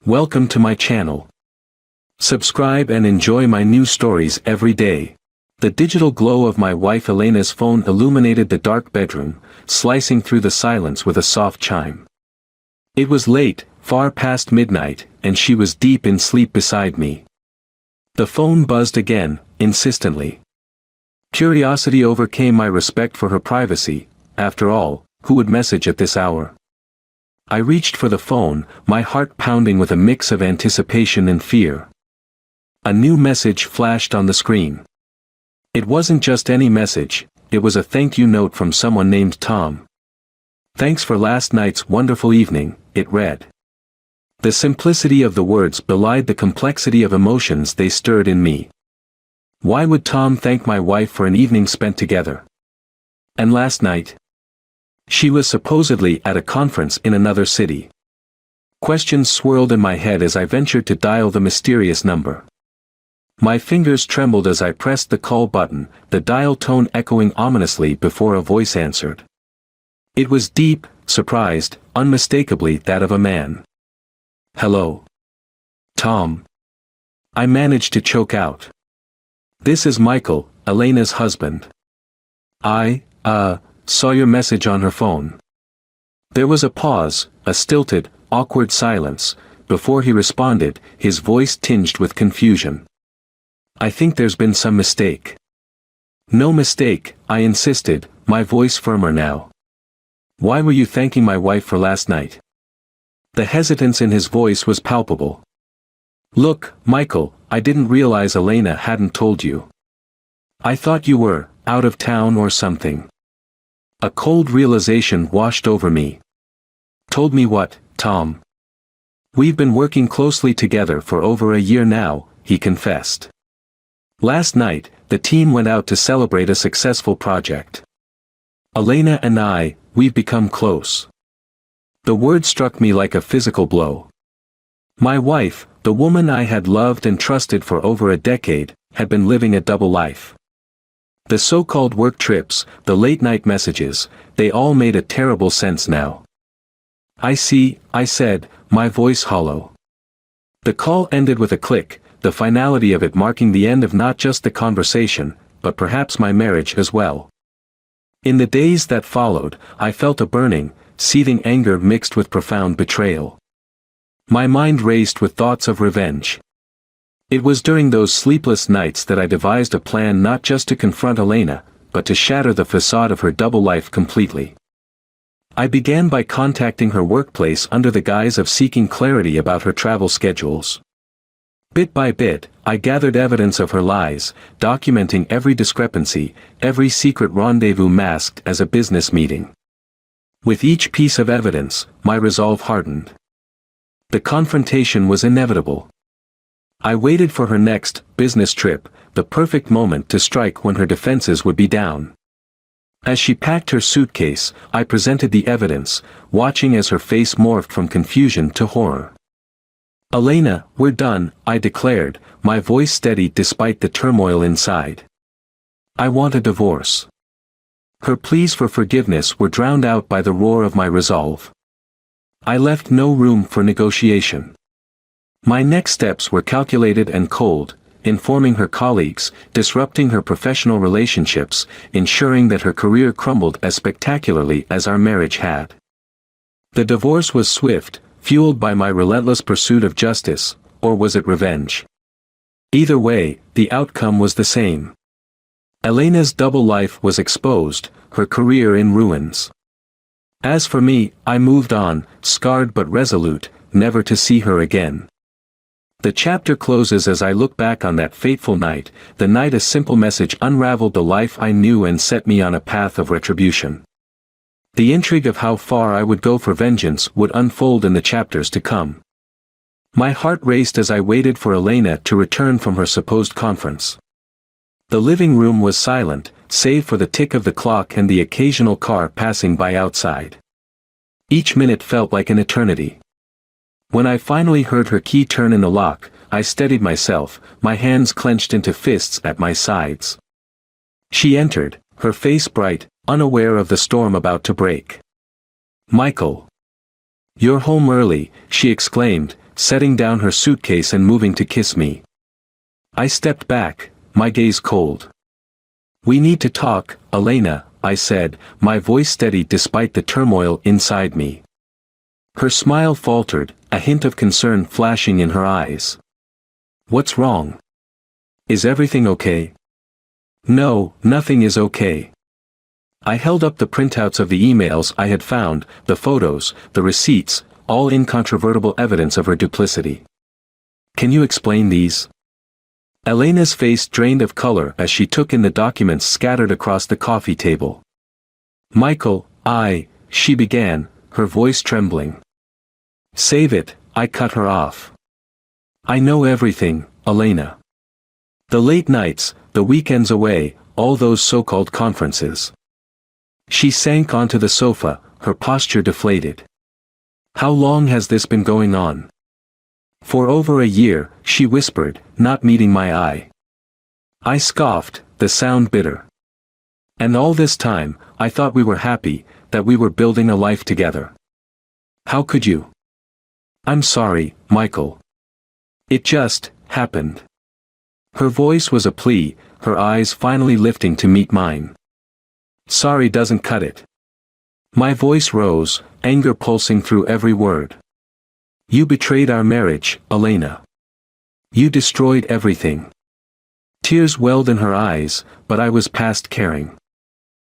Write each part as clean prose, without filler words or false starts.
Welcome to my channel. Subscribe and enjoy my new stories every day. The digital glow of my wife Elena's phone illuminated the dark bedroom, slicing through the silence with a soft chime. It was late, far past midnight, and she was deep in sleep beside me. The phone buzzed again, insistently. Curiosity overcame my respect for her privacy. After all, who would message at this hour? I reached for the phone, my heart pounding with a mix of anticipation and fear. A new message flashed on the screen. It wasn't just any message, it was a thank you note from someone named Tom. "Thanks for last night's wonderful evening," it read. The simplicity of the words belied the complexity of emotions they stirred in me. Why would Tom thank my wife for an evening spent together? And last night? She was supposedly at a conference in another city. Questions swirled in my head as I ventured to dial the mysterious number. My fingers trembled as I pressed the call button, the dial tone echoing ominously before a voice answered. It was deep, surprised, unmistakably that of a man. "Hello. Tom." I managed to choke out. "This is Michael, Elena's husband. I saw your message on her phone." There was a pause, a stilted, awkward silence, before he responded, his voice tinged with confusion. "I think there's been some mistake." "No mistake," I insisted, my voice firmer now. "Why were you thanking my wife for last night?" The hesitance in his voice was palpable. "Look, Michael, I didn't realize Elena hadn't told you. I thought you were out of town or something." A cold realization washed over me. "Told me what, Tom?" "We've been working closely together for over a year now," he confessed. "Last night, the team went out to celebrate a successful project. Elena and we've become close." The word struck me like a physical blow. My wife, the woman I had loved and trusted for over a decade, had been living a double life. The so-called work trips, the late-night messages, they all made a terrible sense now. "I see," I said, my voice hollow. The call ended with a click, the finality of it marking the end of not just the conversation, but perhaps my marriage as well. In the days that followed, I felt a burning, seething anger mixed with profound betrayal. My mind raced with thoughts of revenge. It was during those sleepless nights that I devised a plan not just to confront Elena, but to shatter the facade of her double life completely. I began by contacting her workplace under the guise of seeking clarity about her travel schedules. Bit by bit, I gathered evidence of her lies, documenting every discrepancy, every secret rendezvous masked as a business meeting. With each piece of evidence, my resolve hardened. The confrontation was inevitable. I waited for her next business trip, the perfect moment to strike when her defenses would be down. As she packed her suitcase, I presented the evidence, watching as her face morphed from confusion to horror. "Elena, we're done," I declared, my voice steady despite the turmoil inside. "I want a divorce." Her pleas for forgiveness were drowned out by the roar of my resolve. I left no room for negotiation. My next steps were calculated and cold, informing her colleagues, disrupting her professional relationships, ensuring that her career crumbled as spectacularly as our marriage had. The divorce was swift, fueled by my relentless pursuit of justice, or was it revenge? Either way, the outcome was the same. Elena's double life was exposed, her career in ruins. As for me, I moved on, scarred but resolute, never to see her again. The chapter closes as I look back on that fateful night, the night a simple message unraveled the life I knew and set me on a path of retribution. The intrigue of how far I would go for vengeance would unfold in the chapters to come. My heart raced as I waited for Elena to return from her supposed conference. The living room was silent, save for the tick of the clock and the occasional car passing by outside. Each minute felt like an eternity. When I finally heard her key turn in the lock, I steadied myself, my hands clenched into fists at my sides. She entered, her face bright, unaware of the storm about to break. "Michael. You're home early," she exclaimed, setting down her suitcase and moving to kiss me. I stepped back, my gaze cold. "We need to talk, Elena," I said, my voice steady despite the turmoil inside me. Her smile faltered, a hint of concern flashing in her eyes. "What's wrong? Is everything okay?" "No, nothing is okay." I held up the printouts of the emails I had found, the photos, the receipts, all incontrovertible evidence of her duplicity. "Can you explain these?" Elena's face drained of color as she took in the documents scattered across the coffee table. "Michael, she began, her voice trembling. "Save it," I cut her off. "I know everything, Elena. The late nights, the weekends away, all those so-called conferences." She sank onto the sofa, her posture deflated. "How long has this been going on?" "For over a year," she whispered, not meeting my eye. I scoffed, the sound bitter. "And all this time, I thought we were happy, that we were building a life together. How could you?" "I'm sorry, Michael. It just happened." Her voice was a plea, her eyes finally lifting to meet mine. "Sorry doesn't cut it." My voice rose, anger pulsing through every word. "You betrayed our marriage, Elena. You destroyed everything." Tears welled in her eyes, but I was past caring.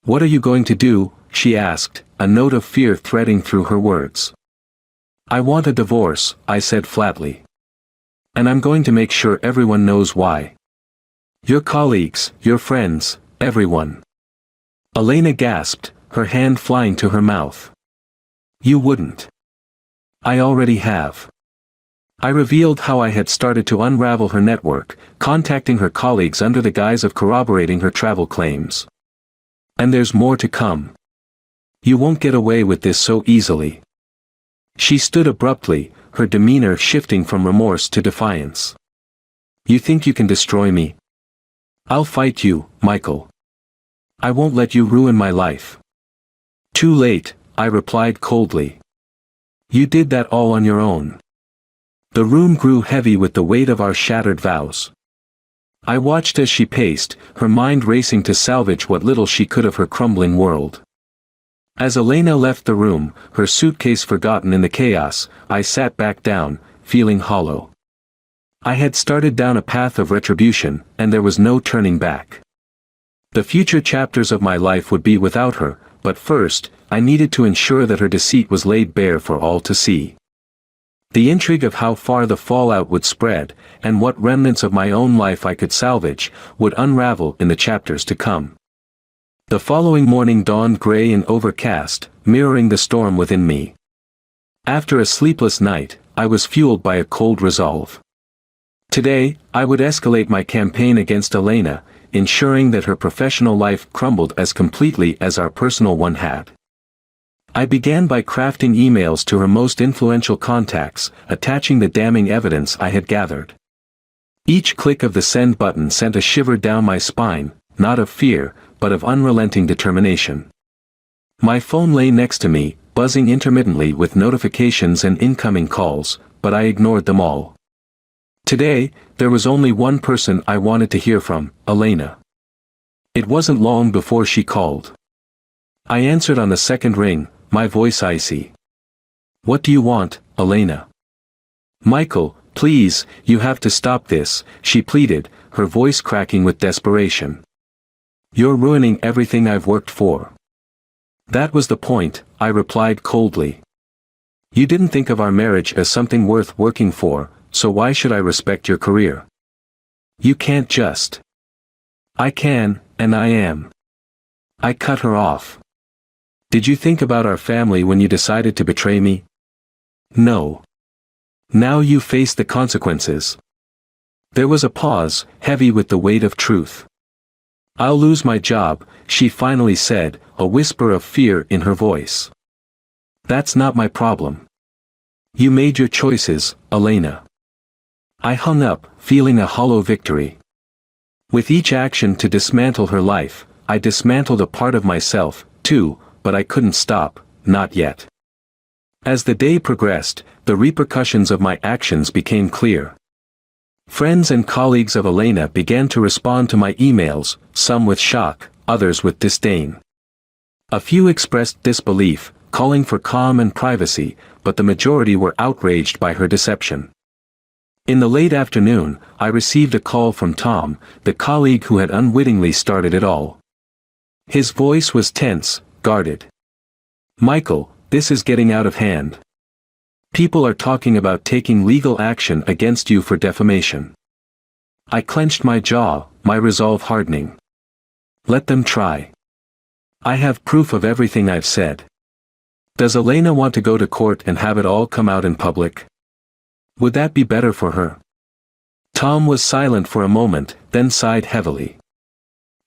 "What are you going to do?" she asked, a note of fear threading through her words. "I want a divorce," I said flatly. "And I'm going to make sure everyone knows why. Your colleagues, your friends, everyone." Elena gasped, her hand flying to her mouth. "You wouldn't." "I already have." I revealed how I had started to unravel her network, contacting her colleagues under the guise of corroborating her travel claims. "And there's more to come. You won't get away with this so easily." She stood abruptly, her demeanor shifting from remorse to defiance. "You think you can destroy me? I'll fight you, Michael. I won't let you ruin my life." "Too late," I replied coldly. "You did that all on your own." The room grew heavy with the weight of our shattered vows. I watched as she paced, her mind racing to salvage what little she could of her crumbling world. As Elena left the room, her suitcase forgotten in the chaos, I sat back down, feeling hollow. I had started down a path of retribution, and there was no turning back. The future chapters of my life would be without her, but first, I needed to ensure that her deceit was laid bare for all to see. The intrigue of how far the fallout would spread, and what remnants of my own life I could salvage, would unravel in the chapters to come. The following morning dawned gray and overcast, mirroring the storm within me. After a sleepless night, I was fueled by a cold resolve. Today, I would escalate my campaign against Elena, ensuring that her professional life crumbled as completely as our personal one had. I began by crafting emails to her most influential contacts, attaching the damning evidence I had gathered. Each click of the send button sent a shiver down my spine, not of fear, but of unrelenting determination. My phone lay next to me, buzzing intermittently with notifications and incoming calls, but I ignored them all. Today, there was only one person I wanted to hear from, Elena. It wasn't long before she called. I answered on the second ring, my voice icy. "What do you want, Elena?" "Michael, please, you have to stop this," she pleaded, her voice cracking with desperation. "You're ruining everything I've worked for." "That was the point," I replied coldly. "You didn't think of our marriage as something worth working for, so why should I respect your career? You can't just." "I can, and I am." I cut her off. "Did you think about our family when you decided to betray me?" "No. Now you face the consequences." There was a pause, heavy with the weight of truth. "I'll lose my job," she finally said, a whisper of fear in her voice. "That's not my problem. You made your choices, Elena." I hung up, feeling a hollow victory. With each action to dismantle her life, I dismantled a part of myself, too, but I couldn't stop, not yet. As the day progressed, the repercussions of my actions became clear. Friends and colleagues of Elena began to respond to my emails, some with shock, others with disdain. A few expressed disbelief, calling for calm and privacy, but the majority were outraged by her deception. In the late afternoon, I received a call from Tom, the colleague who had unwittingly started it all. His voice was tense, guarded. "Michael, this is getting out of hand. People are talking about taking legal action against you for defamation." I clenched my jaw, my resolve hardening. Let them try. I have proof of everything I've said. Does Elena want to go to court and have it all come out in public? Would that be better for her? Tom was silent for a moment, then sighed heavily.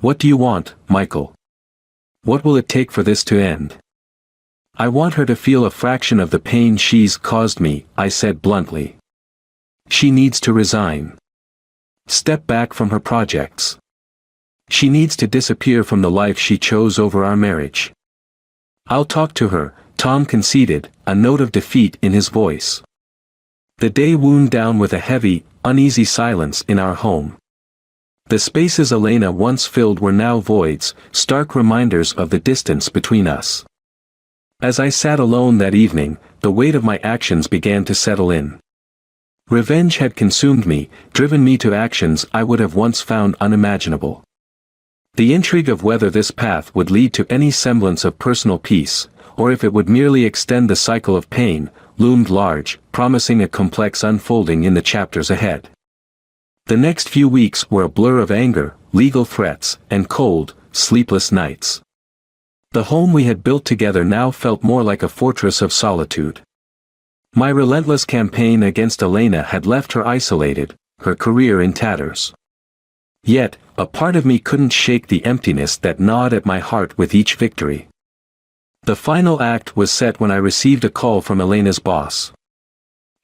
"What do you want, Michael? What will it take for this to end?" "I want her to feel a fraction of the pain she's caused me," I said bluntly. "She needs to resign. Step back from her projects. She needs to disappear from the life she chose over our marriage." "I'll talk to her," Tom conceded, a note of defeat in his voice. The day wound down with a heavy, uneasy silence in our home. The spaces Elena once filled were now voids, stark reminders of the distance between us. As I sat alone that evening, the weight of my actions began to settle in. Revenge had consumed me, driven me to actions I would have once found unimaginable. The intrigue of whether this path would lead to any semblance of personal peace, or if it would merely extend the cycle of pain, loomed large, promising a complex unfolding in the chapters ahead. The next few weeks were a blur of anger, legal threats, and cold, sleepless nights. The home we had built together now felt more like a fortress of solitude. My relentless campaign against Elena had left her isolated, her career in tatters. Yet, a part of me couldn't shake the emptiness that gnawed at my heart with each victory. The final act was set when I received a call from Elena's boss.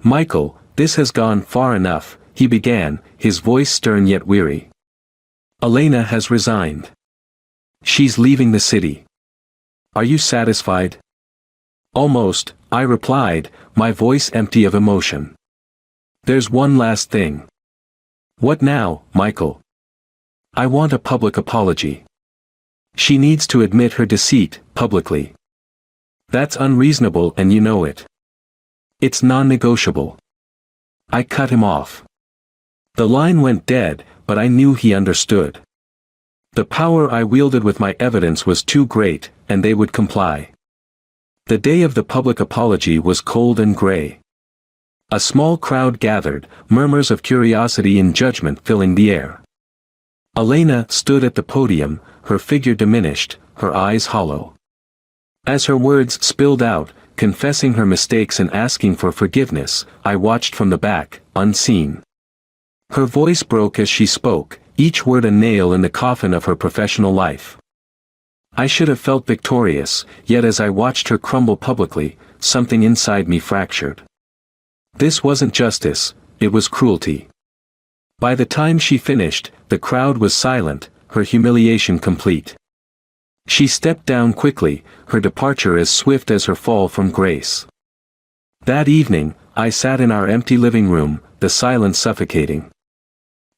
"Michael, this has gone far enough," he began, his voice stern yet weary. "Elena has resigned. She's leaving the city. Are you satisfied?" "Almost," I replied, my voice empty of emotion. "There's one last thing." "What now, Michael?" "I want a public apology. She needs to admit her deceit, publicly. That's unreasonable and you know it. It's non-negotiable." I cut him off. The line went dead, but I knew he understood. The power I wielded with my evidence was too great, and they would comply. The day of the public apology was cold and gray. A small crowd gathered, murmurs of curiosity and judgment filling the air. Elena stood at the podium, her figure diminished, her eyes hollow. As her words spilled out, confessing her mistakes and asking for forgiveness, I watched from the back, unseen. Her voice broke as she spoke, each word a nail in the coffin of her professional life. I should have felt victorious, yet as I watched her crumble publicly, something inside me fractured. This wasn't justice, it was cruelty. By the time she finished, the crowd was silent, her humiliation complete. She stepped down quickly, her departure as swift as her fall from grace. That evening, I sat in our empty living room, the silence suffocating.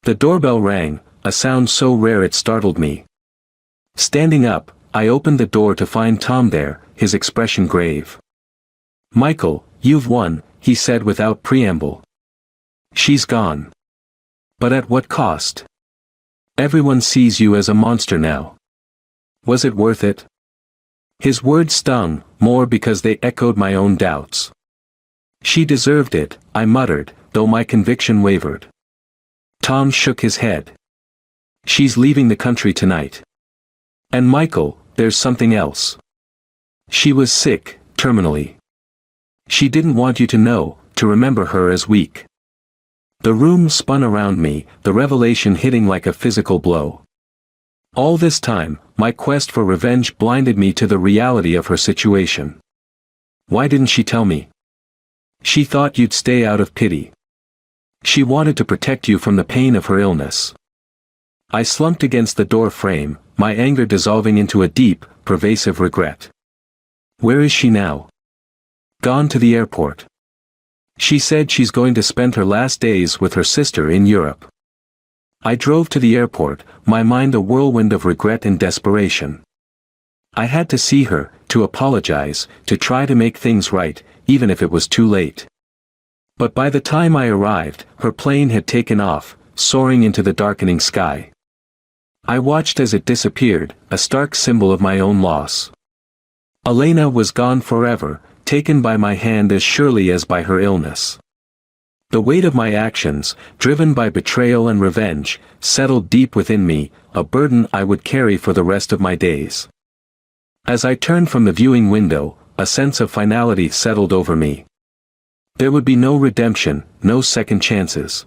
The doorbell rang, a sound so rare it startled me. Standing up, I opened the door to find Tom there, his expression grave. "Michael, you've won," he said without preamble. "She's gone. But at what cost? Everyone sees you as a monster now. Was it worth it?" His words stung, more because they echoed my own doubts. "She deserved it," I muttered, though my conviction wavered. Tom shook his head. "She's leaving the country tonight. And Michael, there's something else. She was sick, terminally. She didn't want you to know, to remember her as weak." The room spun around me, the revelation hitting like a physical blow. All this time, my quest for revenge blinded me to the reality of her situation. Why didn't she tell me? She thought you'd stay out of pity. She wanted to protect you from the pain of her illness. I slumped against the door frame, my anger dissolving into a deep, pervasive regret. Where is she now? Gone to the airport. She said she's going to spend her last days with her sister in Europe. I drove to the airport, my mind a whirlwind of regret and desperation. I had to see her, to apologize, to try to make things right, even if it was too late. But by the time I arrived, her plane had taken off, soaring into the darkening sky. I watched as it disappeared, a stark symbol of my own loss. Elena was gone forever, taken by my hand as surely as by her illness. The weight of my actions, driven by betrayal and revenge, settled deep within me, a burden I would carry for the rest of my days. As I turned from the viewing window, a sense of finality settled over me. There would be no redemption, no second chances.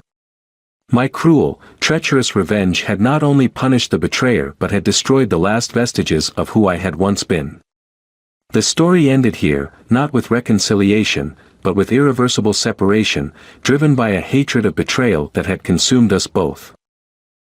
My cruel, treacherous revenge had not only punished the betrayer but had destroyed the last vestiges of who I had once been. The story ended here, not with reconciliation, but with irreversible separation, driven by a hatred of betrayal that had consumed us both.